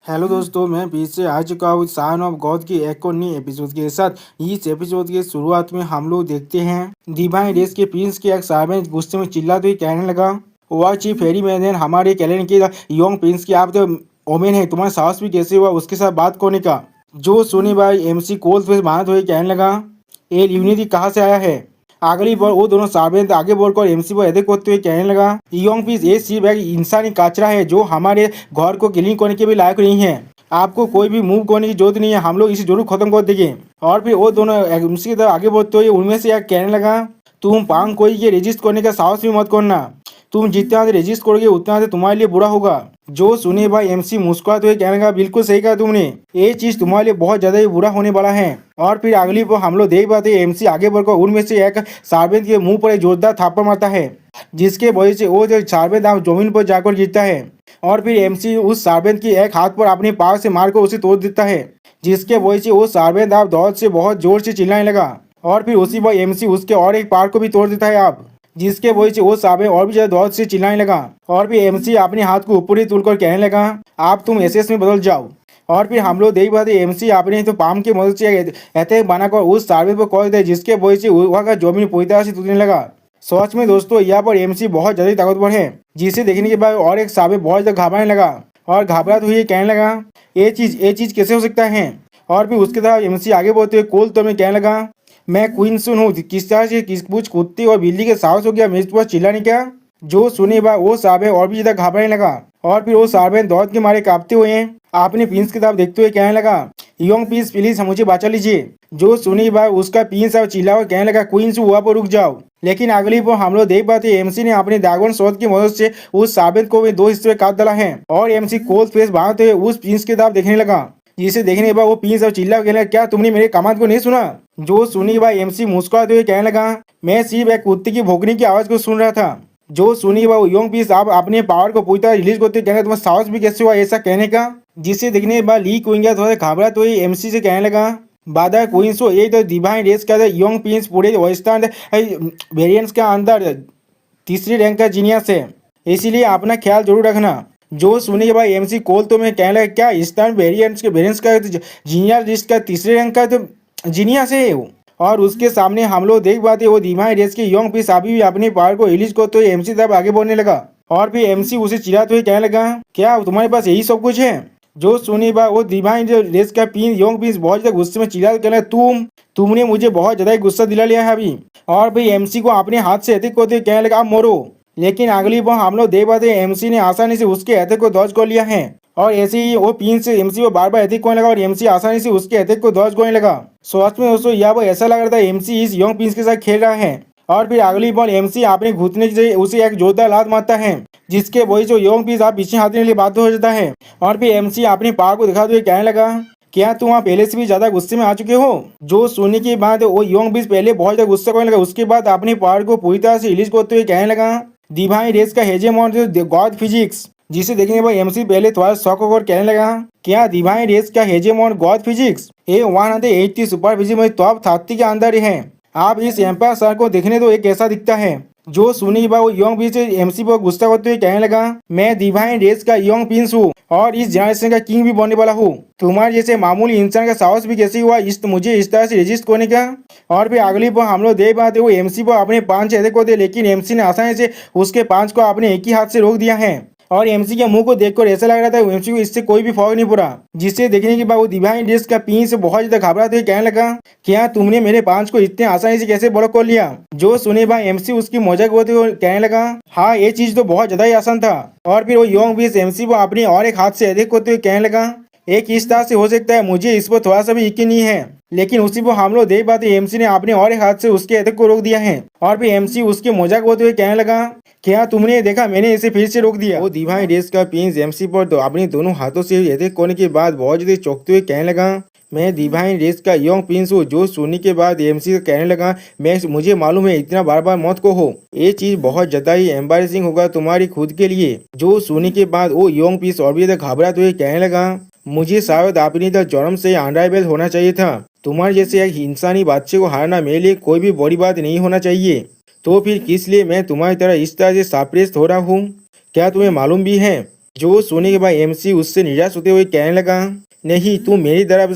Hello दोस्तों, मैं फिर से आ चुका हूँ सन ऑफ गॉड की एक और नई एपिसोड के साथ। इस एपिसोड के शुरुआत में हम लोग देखते हैं डिवाइन रेस के प्रिंस के एक सार्वेंट गुस्से में चिल्लाते हुए कहने लगा, वाह चीफ फेरी मैन, हमारे कैलेंडर के यंग प्रिंस की आप तो ओमेन है, तुम्हारा साहस भी कैसे हुआ उसके साथ बात करने का। जो सुनी भाई एमसी कोल पे बात हुए कहने लगा, ये यूनिटी कहाँ से आया है। अगली बार वो दोनों सार्वेंट आगे बढ़कर एमसी पर अटैक करते हुए कहने लगा, यंग पीस ये सिर्फ एक इंसानी कचरा है जो हमारे घर को क्लीन करने के भी लायक नहीं है। आपको कोई भी मूव करने की जरूरत नहीं है, हम लोग इसे जरूर खत्म कर देंगे। और फिर वो दोनों एमसी की तरफ आगे बढ़ते हुए उनमें से एक कहने लगा, तुम पांग कोई के रजिस्ट करने का साहस भी मत करना, तुम जितना रजिस्ट करोगे उतना तुम्हारे लिए बुरा होगा। जो सुने भाई एमसी मुस्कुराते हुए कहने लगा, बिल्कुल सही कहा तुमने, ये चीज तुम्हारे लिए बहुत ज्यादा ही बुरा होने वाला है। और फिर अगली पर हम लोग देख पाते एमसी आगे बढ़कर उनमें से एक सार्वेंट के मुंह पर एक जोरदार थप्पड़ मारता है, जिसके वजह से वो जो सार्वेंट जमीन पर जाकर गिरता है। और फिर एमसी उस सार्वेंट की एक हाथ पर अपने पाव से मारकर उसे तोड़ देता है, जिसके वजह से वो सार्वेंट आप दौड़ से बहुत जोर से चिल्लाने लगा। और फिर उसी पर एमसी उसके और एक पार को भी तोड़ देता है आप, जिसके वजह से वो सार्वेंट और भी ज्यादा दौड़ से चिल्लाने लगा। और फिर एमसी अपने हाथ को ऊपर ही तुलकर कहने लगा, आप तुम एसएस में बदल जाओ। और फिर हम लोग देख पाते एमसी अपने तो पाम की मदद से अटैक बनाकर उस सार्वेंट पर कॉल देते, जिसके वजह से वहाँ का जमीन पूरी तरह से टूटने लगा। सच में दोस्तों, यहाँ पर एमसी बहुत ज्यादा ताकतवर है, जिसे देखने के बाद और एक सार्वेंट बहुत ज्यादा घबराने लगा और घबराते हुए कहने लगा, ये चीज कैसे हो सकता है। और फिर उसके बाद एमसी आगे बढ़ते हुए कोल तो में कहने लगा, मैं क्वीन सुन हूँ, किस तरह से किस कुछ कुत्ते और बिल्ली के साहस हो गया मेरे पास चिल्लाने का। जो सुने बा वो सार्वेंट और भी ज्यादा घबराने लगा। और फिर वो सार्वेंट दौड़ के मारे कांपते हुए आपने प्रिंस की तरफ देखते हुए कहने लगा, यंग प्रिंस प्लीज मुझे बचा लीजिए। जो सुनी बा उसका प्रिंस अब चिल्ला हुआ कहने लगा, क्वींस वहाँ पर रुक जाओ। लेकिन अगली बार हम लोग देख पाते एमसी ने अपने ड्रैगन शॉट की मदद से उस सार्वेंट को भी दो हिस्से में काट डाला है। और एमसी कोल्ड फेस बांधते हुए उस प्रिंस की तरफ देखने लगा, जिसे देखने के बाद वो प्रिंस और चिल्ला कहने लगा, क्या तुमने मेरे कमांड को नहीं सुना। जो सुनी के बाद एमसी मुस्कुराते हुए कहने लगा, मैं सिर्फ एक कुत्ते की भौंकने की आवाज को सुन रहा था। जो सुनी वो यंग पीस आप अपने पावर को पूरी तरह रिलीज करते कहने, तुम्हारा साहस भी कैसे हुआ ऐसा कहने का। जिसे देखने के बाद ली क्विंग थोड़ा घबरा तो एमसी से कहने लगा, बादा क्वींस हो ये तो डिवाइन रेस का यंग प्रिंस पूरे वेस्टर्न वेरिएंट्स के अंदर तीसरी रैंक का जीनियस है, इसीलिए अपना ख्याल जरूर रखना। जो सुने के बाद एमसी कोल तो मैं कहने लगा, क्या ईस्टर्न वेरिएंट्स का जीनियस लिस्ट का तीसरे रैंक का तो जीनियस है वो। और उसके सामने हम लोग देख पाते वो डिवाइन रेस के यंग पीस अभी भी अपने पावर को रिलीज करते हुए एमसी तरफ आगे बढ़ने लगा। और फिर एमसी उसे चिल्लाते हुए कहने लगा, क्या तुम्हारे पास यही सब कुछ है। जो सुनी बा वो डिवाइन रेस का पिन यंग पीस बहुत ज्यादा गुस्से में चिल्ला कहना, तुमने मुझे बहुत ज्यादा गुस्सा दिला लिया है अभी। और फिर एमसी को अपने हाथ से अटैक करते कहने लगा, आप मरो। लेकिन अगली बार हम लोग देख पाते एमसी ने आसानी से उसके अटैक को दर्ज कर लिया है। और ऐसे ही वो पिन से एमसी को बार बार अटैक करने लगा और एमसी आसानी से उसके अटैक को दर्ज करने लगा। सच में दोस्तों यह वो ऐसा लग रहा था एमसी इस यंग पिंस के साथ खेल रहा है। और फिर अगली बॉल एमसी अपने घुटने से उसे एक जोरदार लात मारता है, जिसके वही जो यंग पीस आप पीछे हटने के लिए बाध्य हो जाता है। और फिर एमसी अपने पावर को दिखाते हुए कहने लगा, क्या तुम वहाँ पहले से भी ज्यादा गुस्से में आ चुके हो। जो सुनने के बाद वो यंग पीस पहले बहुत ज्यादा गुस्सा करने लगा, उसके बाद अपने पावर को पूरी तरह से रिलीज करते हुए कहने लगा, डिवाइन रेस का हेजेमॉन गॉड फिजिक्स। जिसे देखने के बाद एमसी पहले थोड़ा शॉक होकर कहने लगा, क्या डिवाइन रेस का हेजेमॉन गॉड फिजिक्स ये 180 सुपर फिजिक्स में टॉप 30 के अंदर है। आप इस एम्पायर सर को देखने तो एक कैसा दिखता है। जो सुनी बा वो यंग प्रिंस एमसी पर गुस्सा करते हुए कहने लगा, मैं डिवाइन रेस का यंग प्रिंस हूँ और इस जनरेशन का किंग भी बनने वाला हूँ। तुम्हारे जैसे मामूली इंसान का साहस भी कैसे हुआ मुझे इस तरह से रजिस्ट करने का। और फिर अगली बार हम लोग देख पाते वो एमसी पर अपने पांच अटैक को दे, लेकिन एमसी ने आसानी से उसके पांच को अपने एक ही हाथ से रोक दिया है। और एमसी के मुंह को देखकर ऐसा लग रहा था एमसी को इससे कोई भी फर्क नहीं पड़ा। जिसे देखने के बाद वो डिवाइन रेस का पिन से बहुत ज्यादा घबराते हुए कहने लगा, क्या तुमने मेरे पांच को इतने आसानी से कैसे ब्लॉक कर लिया। जो सुने भाई एमसी उसकी मजाक होते हुए कहने लगा, हाँ ये चीज तो बहुत ज्यादा ही आसान था। और फिर वो यंग बीस एमसी को अपने और एक हाथ से अटैक करते हुए कहने लगा, एक इस तरह से हो सकता है, मुझे इस पर थोड़ा सा भी यकीन नहीं है। लेकिन उसी पर हम लोग देख पाते एमसी ने अपने और एक हाथ से उसके अटैक को रोक दिया है। और फिर एमसी उसके मजाक होते हुए कहने लगा, क्या तुमने देखा मैंने इसे फिर से रोक दिया। वो डिवाइन रेस का पिंस एमसी पर तो अपने दोनों हाथों से अटैक करने के बाद बहुत ज्यादा चौंकते हुए कहने लगा, मैं डिवाइन रेस का यंग प्रिंस हूँ। जो सुनने के बाद एमसी कहने लगा, मुझे मालूम है, इतना बार बार मत कहो, ये चीज बहुत ज्यादा ही एम्बैरेसिंग होगा तुम्हारी खुद के लिए। जो सुनने के बाद वो यंग प्रिंस और भी ज्यादा घबराते हुए कहने लगा, मुझे शायद अपनी तो जन्म से अनराइवल होना चाहिए था। तुम्हारे जैसे एक इंसानी बच्चे को हारना मेरे लिए कोई भी बड़ी बात नहीं होना चाहिए। तो फिर किस लिए मैं तुम्हारी तरह इस तरह से सरप्राइज हो रहा हूँ। क्या तुम्हें मालूम भी है जो सुनने के बाद एमसी उससे निराश होते हुए कहने लगा, नहीं तुम मेरी तरफ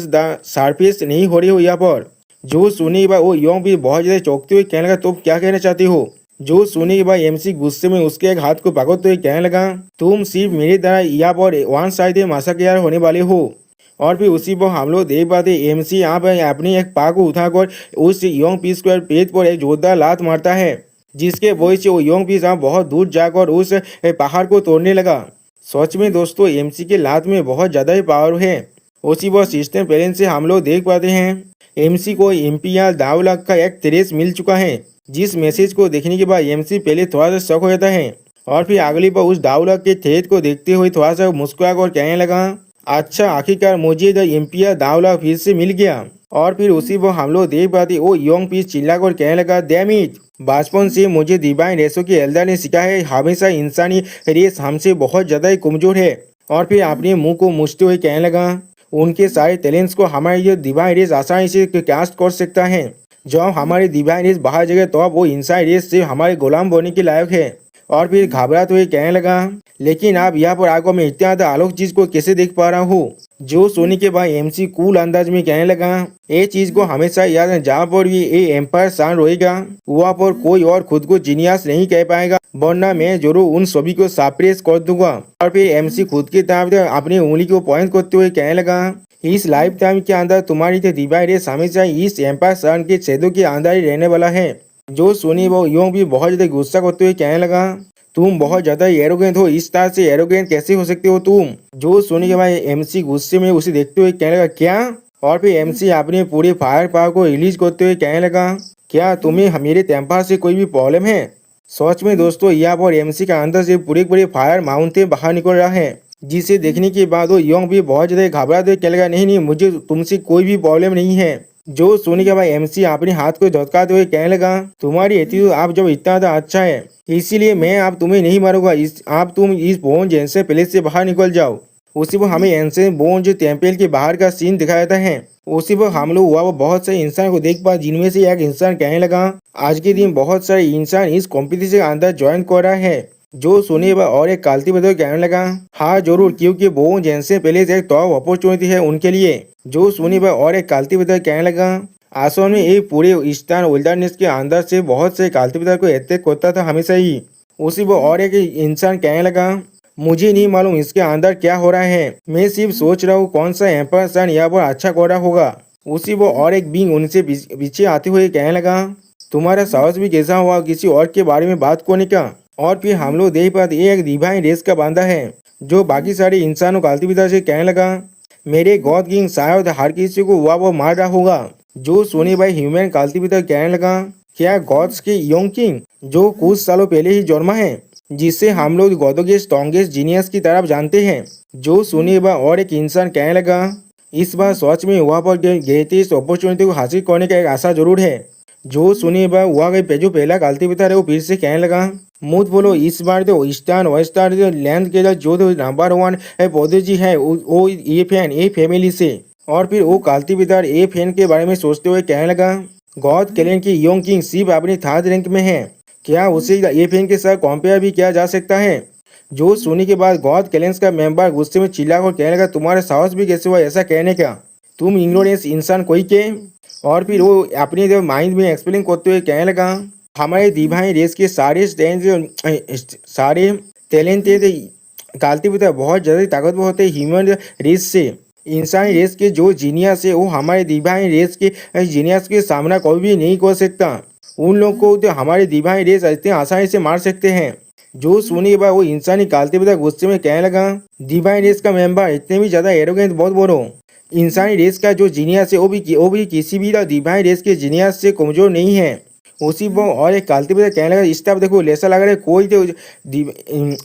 सरफेस नहीं हो रही हो यहाँ पर। जो सुनने के बाद वो योंग भी बहुत ज्यादा चौंकते हुए कहने लगा, तुम क्या कहना चाहती हो। जो सुनने के बाद एमसी गुस्से में उसके एक हाथ को पकड़ते हुए कहने लगा, तुम सिर्फ मेरी तरह यहाँ पर वन साइड मासाकेर होने वाले हो। और फिर उसी पर हम लोग देख पाते एमसी यहाँ पर अपनी एक पा को उठाकर उस योंग पीस को पेट पर एक जोरदार लात मारता है, जिसके वजह से वो योंग पीस बहुत दूर जाकर उस पहाड़ को तोड़ने लगा। सच में दोस्तों एमसी के लात में बहुत ज़्यादा ही पावर है। उसी पर सिस्टम पैलेस से हम लोग देख पाते हैं एमसी को इम्पिया दावलक का एक थ्रेस मिल चुका है, जिस मैसेज को देखने के बाद एमसी पहले थोड़ा सा शॉक हो जाता है और फिर अगली बार उस दावलक के थ्रेड को देखते हुए थोड़ा सा मुस्कुराकर कहने लगा, अच्छा आखिरकार मुझे द इम्पिया दावलक फिर से मिल गया। और फिर उसी पर हम लोग देख पाते वो योंग पीस चिल्लाकर कहने लगा, डैम इट, बचपन से मुझे डिवाइन रेसों के एल्डर ने सिखाया है हमेशा इंसानी रेस हमसे बहुत ज़्यादा ही कमजोर है। और फिर अपने मुंह को मूछते हुए कहने लगा, उनके सारे टैलेंट्स को हमारे ये डिवाइन रेस आसानी से कास्ट कर सकता है। जब हमारे डिवाइन रेस बाहर जगह तो अब वो इंसान रेस से हमारे गुलाम बनने के लायक है। और फिर घबराते हुए कहने लगा, लेकिन आप यहाँ पर आकर मैं इतना ज़्यादा अलग चीज को कैसे देख पा रहा हूँ। जो सोने के बाद एमसी कूल अंदाज में कहने लगा, ये चीज को हमेशा याद है, जहाँ पर भी ये एम्पायर शान रहेगा वहाँ पर कोई और खुद को जीनियस नहीं कह पाएगा, वरना मैं जरूर उन सभी को सप्रेस कर दूंगा। और फिर एमसी खुद की तरफ अपनी उंगली को पॉइंट करते हुए कहने लगा, इस लाइफ टाइम के अंदर तुम्हारी डिवाइन रेस हमेशा इस एम्पायर शान के छेदों के अंदर ही रहने वाला है। जो सुनी वो यूं भी बहुत ज्यादा गुस्सा करते हुए कहने लगा, तुम बहुत ज्यादा एरोगेंट हो, इस तरह से एरोगेंट कैसे हो सकते हो तुम। जो सुनी के बाद एमसी गुस्से में उसे देखते हुए कहने लगा, क्या। और फिर एमसी अपने पूरे फायर पावर को रिलीज करते हुए कहने लगा, क्या तुम्हें मेरे टेम्पर से कोई भी प्रॉब्लम है। सच में दोस्तों यहाँ पर एमसी का अंदर से पूरे फायर माउंटेन बाहर निकल रहा है, जिसे देखने के बाद वो योंग भी बहुत ज्यादा घबराते हुए कहने लगा, नहीं नहीं मुझे तुमसे कोई भी प्रॉब्लम नहीं है। जो सुनने के बाद एमसी अपने हाथ को झटकाते हुए कहने लगा, तुम्हारी एटीट्यूड आप जब इतना ज़्यादा अच्छा है इसीलिए मैं अब तुम्हें नहीं मारूंगा, आप तुम इस बोन एंसेंट पैलेस से बाहर निकल जाओ। उसी पर हमें एंसेंट बोन जो टेम्पल के बाहर का सीन दिखाया जाता है। उसी पर हम लोग हुआ वो बहुत सारे इंसान को देख पाए, जिनमें से एक इंसान कहने लगा, आज के दिन बहुत सारे इंसान इस कॉम्पिटिशन के अंदर ज्वाइन कर रहा है। जो सुने और एक कालती बदल कहने लगा, हाँ जरूर, क्योंकि बोन एंसेंट पैलेस एक टॉप अपॉर्चुनिटी है उनके लिए। जो सुनी और एक कालती बदल कहने लगा, असल में ये पूरे ईस्टर्न विल्डरनेस के अंदर से बहुत से कालती बदल को अटैक करता था हमेशा ही। उसी पर और एक इंसान कहने लगा, मुझे नहीं मालूम इसके अंदर क्या हो रहा है, मैं सिर्फ सोच रहा हूँ कौन सा एम्पायर सन यहाँ पर अच्छा कर रहा होगा। उसी पर और एक बींग उनसे पीछे आते हुए कहने लगा, तुम्हारा साहस भी कैसा हुआ किसी और के बारे में बात करने का। और फिर हम लोग देख पाते ये एक डिवाइन रेस का बंदा है, जो बाकी सारे इंसानों कालती बदल से कहने लगा, मेरे गॉड किंग शायद हर किसी को वो मार रहा होगा। जो सोनी भाई ह्यूमन कालती पिता कहने लगा, क्या गॉड्स के योंग किंग जो कुछ सालों पहले ही जन्मा है, जिससे हम लोग गॉडों के स्ट्रॉन्गेस्ट जीनियस की तरफ जानते हैं। जो सोनी भाई और एक इंसान कहने लगा, इस बार सच में वहाँ पर ग्रेटेस्ट अपॉर्चुनिटी को हासिल करने का एक आशा जरूर है। जो सुनी भाई वहाँ गई जो पहला कालती पिता है वो फिर से कहने लगा, मुझ बोलो इस बार तो ईस्टर्न वेस्टर्न लैंड के जो नंबर 1 पौधेजी है वो ये फैमिली से। और फिर वो कालती पिता ए फैन के बारे में सोचते हुए कहने लगा, गॉड कैलेंड की योंग किंग सिर्फ अपनी थर्ड रैंक में है, क्या उसे ए फैन के साथ कंपेयर भी किया जा सकता है। जो सुनी के बाद गॉड कैलेंस का मेंबर गुस्से में चिल्ला कर कहने लगा, तुम्हारा साहस भी कैसे हुआ ऐसा कहने का, तुम इग्नोरेंस इंसान कोई के। और फिर वो अपने जब माइंड में एक्सप्लेन करते हुए कहने लगा, हमारे डिवाइन रेस के सारे टैलेंटेड कालती पिता बहुत ज़्यादा ताकतवर होते ह्यूमन रेस से। इंसानी रेस के जो जीनियस है वो हमारे डिवाइन रेस के जीनियस के सामना कोई भी नहीं कर सकता। उन लोगों को तो हमारे डिवाइन रेस इतने आसानी से मार सकते हैं। जो सुनी के बाद वो इंसानी कालती पिता गुस्से में कहने लगा, डिवाइन रेस का मेंबर इतने भी ज़्यादा एरोगेंट बहुत बोलो, इंसानी रेस का जो जीनियस है वो भी किसी भी डिवाइन रेस के जीनियस से कमजोर नहीं है। उसी पर और एक कालती पिता कहने लगा, इस तरफ देखो ऐसा लग रहा है कोई तो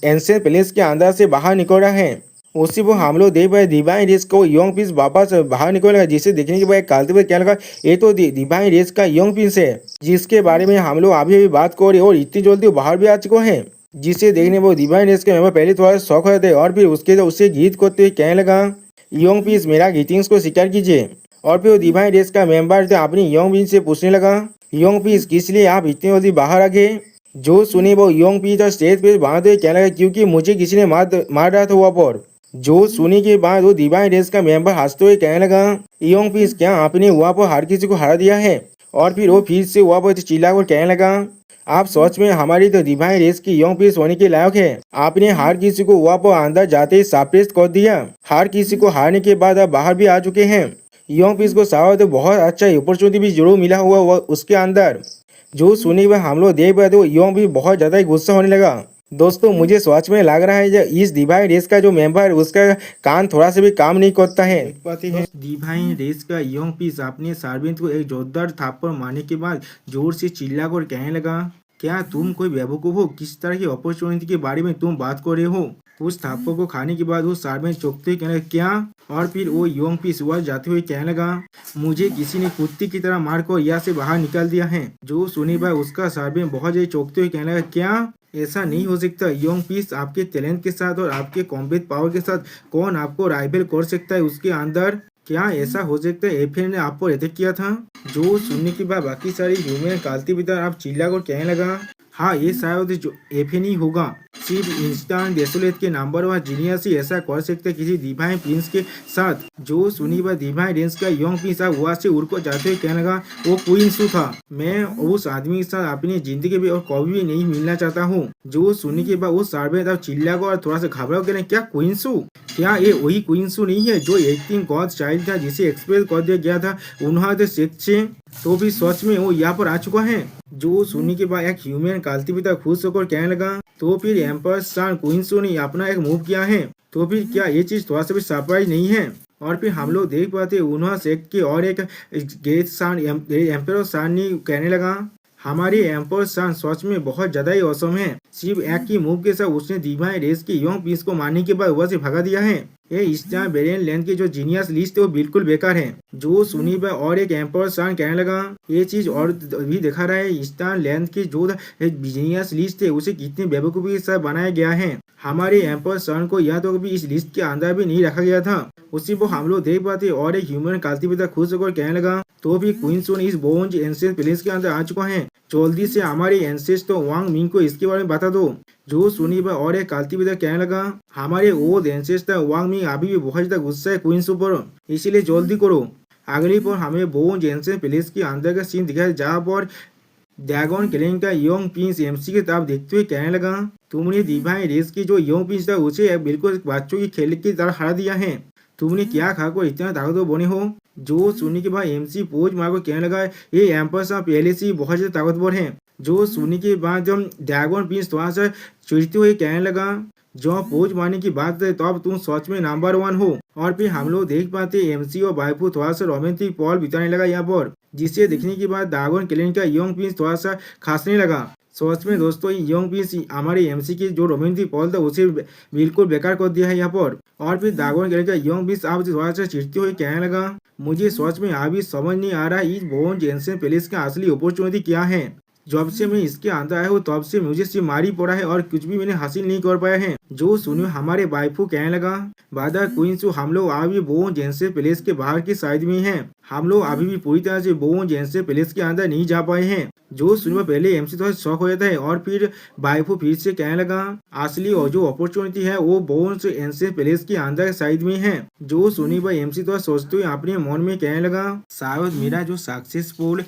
एंसेंट पैलेस के अंदर से बाहर निकल रहा है। उसी पर हम लोग देख पाए डिवाइन रेस को योंग पीस वापस बाहर निकलेगा, जिसे देखने के बाद कालती पिता कहने लगा, ये तो डिवाइन रेस का योंग पीस है, जिसके बारे में हम लोग अभी बात कर रहे और इतनी जल्दी बाहर भी आ चुके हैं। जिसे देखने वो डिवाइन रेस के मेंबर पहले थोड़ा शौक होते और फिर उससे गीत करते हुए कहने लगा, योंग पीस मेरा ग्रीटिंग्स को स्वीकार कीजिए। और फिर वो डिवाइन रेस का मेंबर अपनी योंग पीस से पूछने लगा, योंग पीस किस लिए आप इतनी जल्दी बाहर आ गए। जो सुनी वो योंग पी था स्टेज पे बांधे हुए कहने लगा क्योंकि मुझे किसी ने मार डाला था वहाँ पर। जो सुनी के बाद वो डिवाइन रेस का मेंबर हंसते हुए कहने लगा योंग पीस क्या आपने वहाँ पर हर किसी को हरा दिया है। और फिर वो फिर से वहाँ पर चिल्लाकर कहने लगा आप सच में हमारी तो डिवाइन रेस की योंग पीस होने के लायक है। आपने हर किसी को वहाँ पर अंदर जाते ही साप्रेस कर दिया। हर किसी को हारने के बाद आप बाहर भी आ चुके हैं। योंग पीस को शायद बहुत अच्छा अपॉर्चुनिटी भी जरूर मिला हुआ उसके अंदर। जो सुनी हुए हम लोग देख पाए तो योंग भी बहुत ज्यादा ही गुस्सा होने लगा। दोस्तों मुझे सच में लग रहा है जो इस डिवाइन रेस का जो मेंबर उसका कान थोड़ा सा भी काम नहीं करता है। डिवाइन रेस का योंग पीस अपने सार्वेंट को एक जोरदार थप्पड़ मारने के बाद जोर से चिल्लाकर कहने लगा क्या तुम कोई बेवकूफ हो, किस तरह की अपॉर्चुनिटी के बारे में तुम बात कर रहे हो। उस थप्पड़ को खाने के बाद वो सार्वेंट चौंकते हुए कहने लगा क्या। और फिर वो योंग पीस वह जाते हुए कहने लगा मुझे किसी ने कुत्ते की तरह मारकर यहाँ से बाहर निकाल दिया है। जो सुनी भाई उसका सार्वेंट बहुत ज्यादा चौंकते हुए कहने लगा क्या ऐसा नहीं हो सकता। योंग पीस आपके टैलेंट के साथ और आपके कॉम्बैट पावर के साथ कौन आपको राइवल कर सकता है उसके अंदर। क्या ऐसा हो सकता है एफएन ने आप पर अटैक किया था। जो सुनने के बाद बाकी सारी ह्यूमन कालती पिता आप चिल्ला कर कहने लगा हाँ ये शायद जो एफएन ही होगा। सिर्फ इंस्टान डेसोलेट के नंबर व जीनियस ही ऐसा कर सकते किसी डिवाइन प्रिंस के साथ। जो सुनी व डिवाइन रेंस का योंग प्रिंस वहाँ से उड़ को जाते हुए कहने लगा वो क्वींसू था। मैं उस आदमी के साथ अपनी जिंदगी में और कभी भी नहीं मिलना चाहता हूँ। जो सुनी के बाद वो सार्वेंट अब चिल्ला को और थोड़ा सा घबरा कर क्या क्वींसू, क्या ये वही क्वींसू नहीं है जो 18 गॉड चाइल्ड था जिसे एक्सप्रेस कर दिया गया था उन्होंने से तो भी सच में वो यहाँ पर आ चुका है। जो सुनी के बाद एक ह्यूमन कालती पिता खुश होकर कहने लगा तो फिर एम्पर सान क्वींसू ने अपना एक मूव किया है तो फिर क्या ये चीज थोड़ा सा भी सरप्राइज नहीं है। और फिर हम लोग देख पाते उन्होंने सेक के और एक गेट सान एम्पर सान ने कहने लगा हमारी एम्पर सान सच में बहुत ज्यादा ही औसम है। सिर्फ एक ही मूव के साथ उसने डिवाइन रेस के योंग पीस को मारने के बाद वह से भगा दिया है। ये इस तरह वेरिएंट लैंड की जो जीनियस लिस्ट है वो बिल्कुल बेकार है। जो सुनी पर और एक एम्पर सान कहने लगा ये चीज और भी दिखा रहा है इस तरह लैंड की जो जीनियस लिस्ट है उसे कितनी बेवकूफी के साथ बनाया गया है। हमारे एम्पर सन को यह तो भी इस लिस्ट के अंदर भी नहीं रखा गया था। उसी को हम लोग देख पाते और एक ह्यूमन कालती पिता खुश होकर कहने लगा तो भी क्वींसू इस बोन्ज एंसेस्ट प्लेस के अंदर आ चुका है। जल्दी से हमारे एंसेस्ट तो वांग मिंग को इसके बारे में बता दो। जो सुनी पर और एक कालती पिता कहने लगा हमारे ओल्ड एंसेस्टर वांग मिंग अभी भी बहुत ज्यादा गुस्सा है क्वींसू पर, इसीलिए जल्दी करो। अगली पर हमें बोन्ज एंसेस्ट प्लेस के अंदर का सीन दिखाया जहाँ पर ड्रैगन किलिंग का योंग प्रिंस एमसी की तरफ देखते हुए कहने लगा तुमने डिवाइन रेस की जो योंग प्रिंस था उसे बिल्कुल बच्चों की खेल की तरह हरा दिया है। तुमने क्या खाकर इतना ताकतवर बने हो। जो सुनी के बाद एमसी पोज मार को कहने लगा ये एम्पर सा पहले से बहुत ज्यादा ताकतवर है। जो सुनी के बाद जब ड्रैगन प्रिंस थोड़ा सा चिढ़ते हुए कहने लगा जो पोज मारने की बात है तो अब तुम सच में नंबर 1 हो। और फिर हम लोग देख पाते एमसी और वाइफू थोड़ा सा रोमांटिक पॉल बिताने लगा यहाँ पर, जिसे देखने के बाद ड्रैगन किलिंग का योंग प्रिंस थोड़ा सा खांसने लगा। सच में दोस्तों योंग प्रिंस हमारे एमसी की जो रोमांटिक पॉल था उसे बिल्कुल बेकार कर दिया है यहाँ पर। और फिर ड्रैगन किलिंग का योंग प्रिंस अब थोड़ा सा चिढ़ते हुए कहने लगा मुझे सच में अभी समझ नहीं आ रहा इस बोन्ज एंसेंट प्लेस का असली अपॉर्चुनिटी क्या है। जब से मैं इसके अंदर आया हूँ तब से मुझे सिर्फ मारी पड़ा है और कुछ भी मैंने हासिल नहीं कर पाया है। जो सुनियो हमारे वाइफू कहने लगा बादर क्वींसू हम लोग अभी बोन्ज एंसेंट प्लेस के बाहर की साइड में हैं। हम लोग अभी भी पूरी तरह से बोन्ज एंसेंट प्लेस के अंदर नहीं जा पाए हैं। जो सुनियो पहले एमसी थोड़ा शौक हो जाता है और फिर वाइफू फिर से कहने लगा असली और जो अपॉर्चुनिटी है वो बोन्ज एंसेंट प्लेस के अंदर साइड में है। जो सुनी भाई एमसी थोड़ा सोचते हुए अपने मन में कहने लगा शायद मेरा जो सक्सेसफुल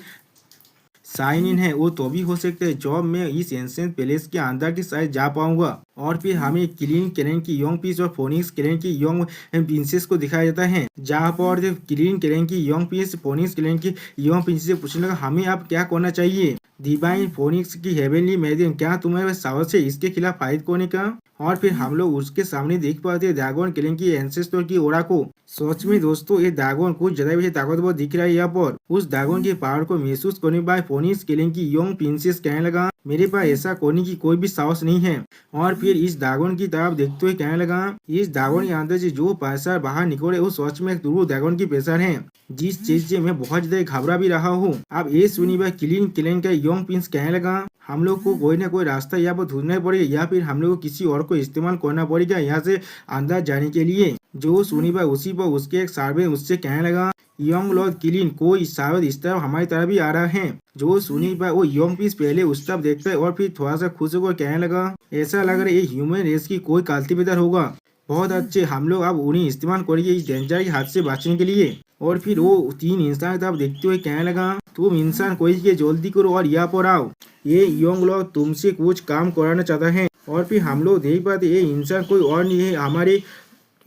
साइन इन है वो तो भी हो सकता है जब मैं इस एंसेंट पैलेस के अंदर की साइड जा पाऊंगा। और फिर हमें क्लीन क्लेन की योंग पीस और फोनिक्स क्लेन की योंग प्रिंसेस को दिखाया जाता है जहाँ पर क्लीन क्लेन की योंग पीस फोनिक्स क्लेन की योंग प्रिंसेस से पूछने लगा हमें अब क्या करना चाहिए। डिवाइन फोनिक्स की हेवनली मैरियन क्या तुम्हें साहस है इसके खिलाफ फाइट करने का। और फिर हम लोग उसके सामने देख पाते ड्रैगन किलिंग की एंसेस्टर की ओरा को। सच में दोस्तों ये ड्रैगन कुछ ज्यादा भी ताकतवर दिख रहा है यहाँ पर। उस ड्रैगन के पावर को महसूस करने पर फोनिक्स किलिंग की योंग प्रिंसेस कहने लगा मेरे पास ऐसा करने की कोई भी साहस नहीं है। और फिर इस ड्रैगन की तरफ देखते हुए कहने लगा इस ड्रैगन के अंदर से जो पैसा बाहर निकले वो सच में एक तुरु ड्रैगन की प्रेशर है जिस चीज से मैं बहुत ज्यादा घबरा भी रहा हूँ। अब ये सुनी भाई क्लीन क्लेन का योंग प्रिंस कहने लगा हम लोग को कोई ना कोई रास्ता यहाँ पर ढूंढना पड़ेगा या फिर हम लोग को किसी और को इस्तेमाल करना पड़ेगा यहाँ से अंदर जाने के लिए। जो सुनी भाई उसी पर उसके एक सर्वे उससे कहने लगा यंग लॉर्ड किलिन कोई शायद इस तरफ हमारी तरफ भी आ रहा है। जो सुनी पर वो यंग पीस पहले उस तरफ देखता है और फिर थोड़ा सा खुश होकर कहने लगा, ऐसा लग रहा है ये ह्यूमन रेस की कोई कल्टीवेटर होगा। बहुत अच्छे, हम लोग अब उन्हें इस्तेमाल करेंगे इस डेंजर के हाथ से बचने के लिए। और फिर वो तीन इंसान की तरफ देखते हुए कहने लगा, तुम इंसान कोई के जल्दी करो और यहाँ पर आओ, ये यंग लॉर्ड तुमसे कुछ काम कराना चाहता है। और फिर हम लोग देख पाते ये इंसान कोई और नहीं है, हमारे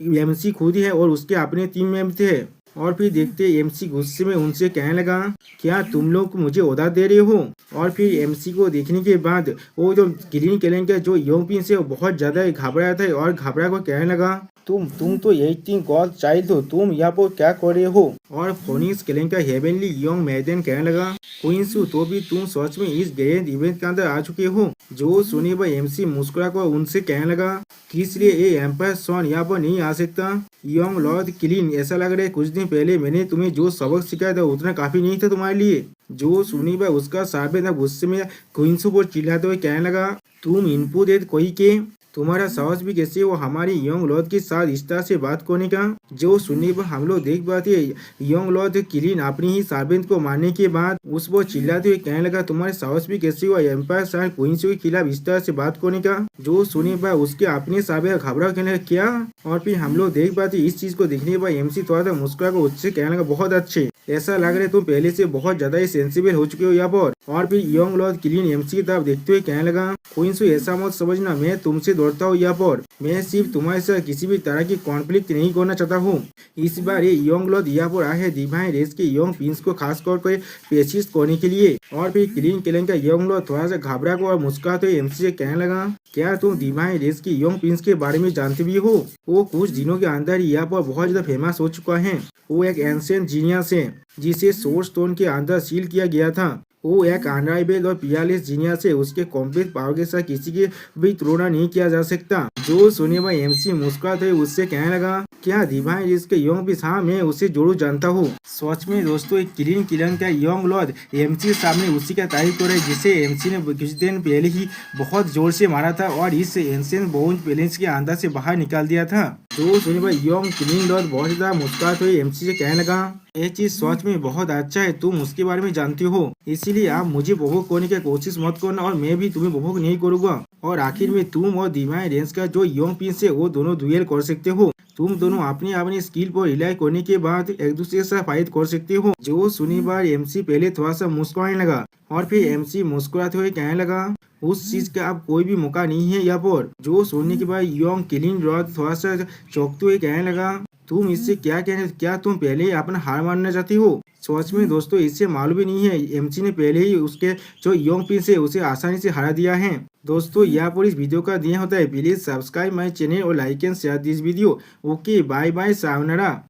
एमसी खुद ही है और उसके अपने टीम में थे। और फिर देखते एमसी गुस्से में उनसे कहने लगा, क्या तुम लोग मुझे ओदा दे रहे हो। और फिर एमसी को देखने के बाद वो जो ग्रीन कैलेंडर का जो यंग प्रिंस है वो बहुत ज्यादा घबराया था और घबरा को कहने लगा, तुम तो 18 गॉड चाइल्ड हो, तुम यहाँ पर क्या कर रहे हो। और फोनिक्स कैलेंडर का हेवनली यंग मैडन कहने लगा, क्वींसु तो भी तुम सच में इस ग्रैंड इवेंट के अंदर आ चुके हो। जो सुने पर एमसी मुस्कुरा कर उनसे कहने लगा, किस लिए ये एम्पायर सॉन यहाँ पर नहीं आ सकता। यंग लॉर्ड किलिन, ऐसा लग रहा है कुछ दिन पहले मैंने तुम्हें जो सबक सिखाया था उतना काफी नहीं था तुम्हारे लिए। जो सुनी पर उसका साबित गुस्से में क्वींसु पर चिल्लाते हुए कहने लगा, तुम इनपुट दे कोई के, तुम्हारा साहस भी कैसे वो हमारी यंग लॉर्ड के साथ इस तरह से बात करने का। जो सुनने पर हम लोग देख पाते यंग लॉर्ड किलिन अपनी ही साबित को मारने के बाद उस पर चिल्लाते हुए कहने लगा, तुम्हारे साहस भी कैसे हुआ एम्पायर साइड क्वींस के खिलाफ इस तरह से बात करने का। जो सुने पर उसके अपने साबित घबरा कहने लगा, क्या। और फिर हम लोग देख पाते इस चीज को देखने के बाद एमसी थोड़ा सा मुस्कुरा कर उससे कहने लगा, बहुत अच्छे, ऐसा लग रहा है तुम पहले से बहुत ज्यादा ही सेंसिबल हो चुके हो यहाँ पर। और फिर यंग लॉर्ड किलिन एमसी की तरफ देखते हुए कहने लगा, क्वींस ऐसा मत समझना मैं तुमसे दौड़ता हूँ यहाँ पर, मैं सिर्फ तुम्हारे साथ किसी भी तरह की कॉन्फ्लिक्ट नहीं करना चाहता हूँ। इस बार ये यंग लॉर्ड यहाँ पर आए हैं डिवाइन रेस के यंग प्रिंस को खास कर पेशिश करने के लिए। और फिर क्लीन कैलेंडर का यंग लॉर्ड थोड़ा सा घबरा कर और मुस्कुराते हुए एमसी से कहने लगा, क्या तुम डिवाइन रेस के यंग प्रिंस के बारे में जानते भी हो। वो कुछ दिनों के अंदर यहाँ पर बहुत ज्यादा फेमस हो चुका है। वो एक एंशिएंट जीनियस है जिसे सोर्स स्टोन के अंदर सील किया गया था। वो एक अनराइवल और पियरलेस जीनियस है, उसके कॉम्प्लेक्स पावर के साथ किसी की भी तुलना नहीं किया जा सकता। जो सुने पर एमसी मुस्कुराते हुए उससे कहने लगा, क्या डिवाइन रेस के यंग प्रिंस, हाँ मैं उसे जरूर जानता हूँ। सच में दोस्तों एक क्लीन किलन का यंग लॉर्ड एमसी के सामने उसी का तारीफ कर रहा है जिसे एमसी ने कुछ दिन पहले ही बहुत जोर से मारा था और इस एंशिएंट बोन्स बैलेंस के अंदर से बाहर निकाल दिया था। जो सुने पर यंग क्लीन लॉर्ड बहुत ज्यादा मुस्कुराते हुए एमसी से कहने लगा, ये चीज सच में बहुत अच्छा है, तुम उसके बारे में जानती हो, इसीलिए आप मुझे उपभोग करने की कोशिश मत करना और मैं भी तुम्हें उपभोग नहीं करूंगा। और आखिर में तुम और डिवाइन रेंज का जो यंग प्रिंस है वो दोनों डुएल कर सकते हो। तुम दोनों अपनी अपनी स्किल पर रिलाई करने के बाद एक दूसरे के साथ फाइट कर सकते हो। जो सुनी बार एमसी पहले थोड़ा सा मुस्कुराने लगा और फिर एमसी मुस्कुराते हुए कहने लगा, उस चीज का अब कोई भी मौका नहीं है यहाँ पर। जो सुनने के बाद यंग किलिन लॉर्ड थोड़ा सा चौंकते हुए कहने लगा, तुम इससे क्या कहने, क्या तुम पहले ही अपना हार मानना चाहती हो। सच में दोस्तों इससे मालूम भी नहीं है एमसी ने पहले ही उसके जो यंग प्रिंस है उसे आसानी से हरा दिया है। दोस्तों यहाँ पर इस वीडियो का दिया होता है, प्लीज सब्सक्राइब माय चैनल और like and share this video. Okay bye bye, sayonara.